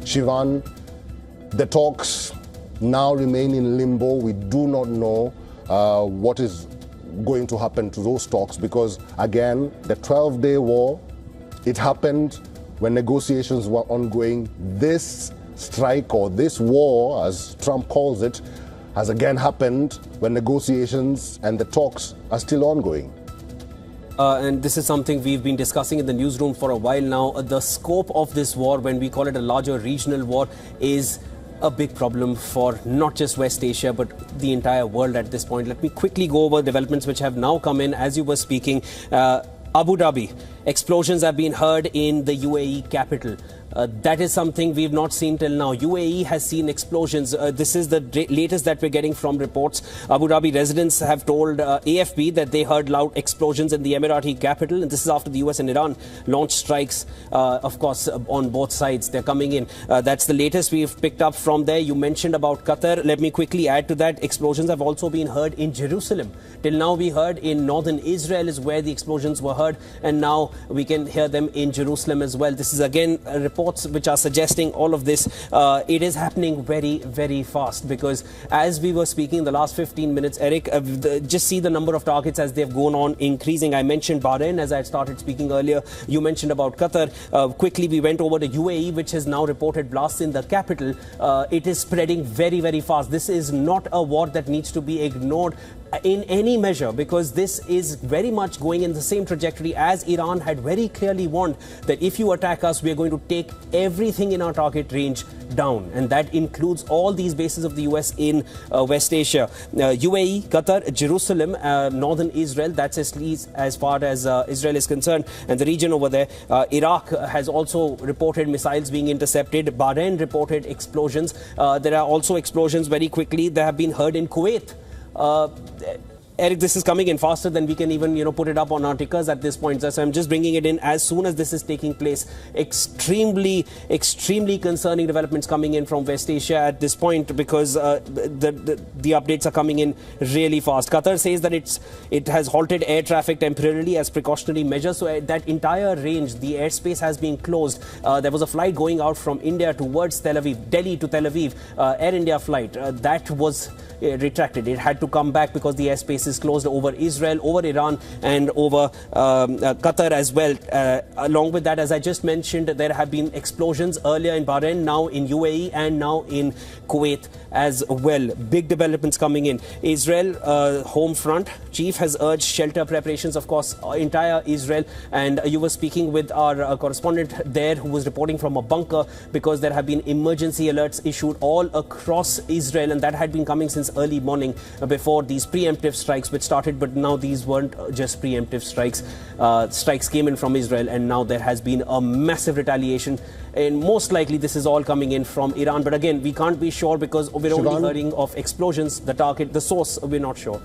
Shivan, the talks now remain in limbo. We do not know what is going to happen to those talks because, again, the 12-day war, it happened when negotiations were ongoing. This strike or this war, as Trump calls it, has again happened when negotiations and the talks are still ongoing. And this is something we've been discussing in the newsroom for a while now. The scope of this war, when we call it a larger regional war, is a big problem for not just West Asia, but the entire world at this point. Let me quickly go over developments which have now come in as you were speaking. Abu Dhabi, explosions have been heard in the UAE capital. That is something we've not seen till now. UAE has seen explosions. This is the latest that we're getting from reports. Abu Dhabi residents have told AFP that they heard loud explosions in the Emirati capital. And this is after the US and Iran launched strikes, of course, on both sides. They're coming in. That's the latest we've picked up from there. You mentioned about Qatar. Let me quickly add to that. Explosions have also been heard in Jerusalem. Till now, we heard in northern Israel is where the explosions were heard. And now we can hear them in Jerusalem as well. This is again a report which are suggesting all of this. It is happening very, very fast because as we were speaking in the last 15 minutes, Eric, just see the number of targets as they've gone on increasing. I mentioned Bahrain as I started speaking earlier. You mentioned about Qatar. Quickly, we went over to UAE, which has now reported blasts in the capital. It is spreading very, very fast. This is not a war that needs to be ignored in any measure because this is very much going in the same trajectory as Iran had very clearly warned that if you attack us, we are going to take everything in our target range down, and that includes all these bases of the US in West Asia. UAE, Qatar, Jerusalem, northern Israel, that's as far as Israel is concerned, and the region over there. Iraq has also reported missiles being intercepted. Bahrain reported explosions. There are also explosions very quickly that have been heard in Kuwait. Eric, this is coming in faster than we can even, put it up on our tickers at this point. So I'm just bringing it in as soon as this is taking place. Extremely, extremely concerning developments coming in from West Asia at this point because the updates are coming in really fast. Qatar says that it has halted air traffic temporarily as precautionary measures. So that entire range, the airspace has been closed. There was a flight going out from India towards Tel Aviv, Delhi to Tel Aviv, Air India flight. That was retracted. It had to come back because the airspace is closed over Israel, over Iran and over Qatar as well. Along with that, as I just mentioned, there have been explosions earlier in Bahrain, now in UAE and now in Kuwait as well. Big developments coming in. Israel home front chief has urged shelter preparations, of course, entire Israel. And you were speaking with our correspondent there who was reporting from a bunker because there have been emergency alerts issued all across Israel, and that had been coming since early morning before these preemptive strikes which started, but now these weren't just preemptive strikes. Strikes came in from Israel, and now there has been a massive retaliation, and most likely this is all coming in from Iran. But again, we can't be sure because we're only hearing of explosions. The target, the source, we're not sure.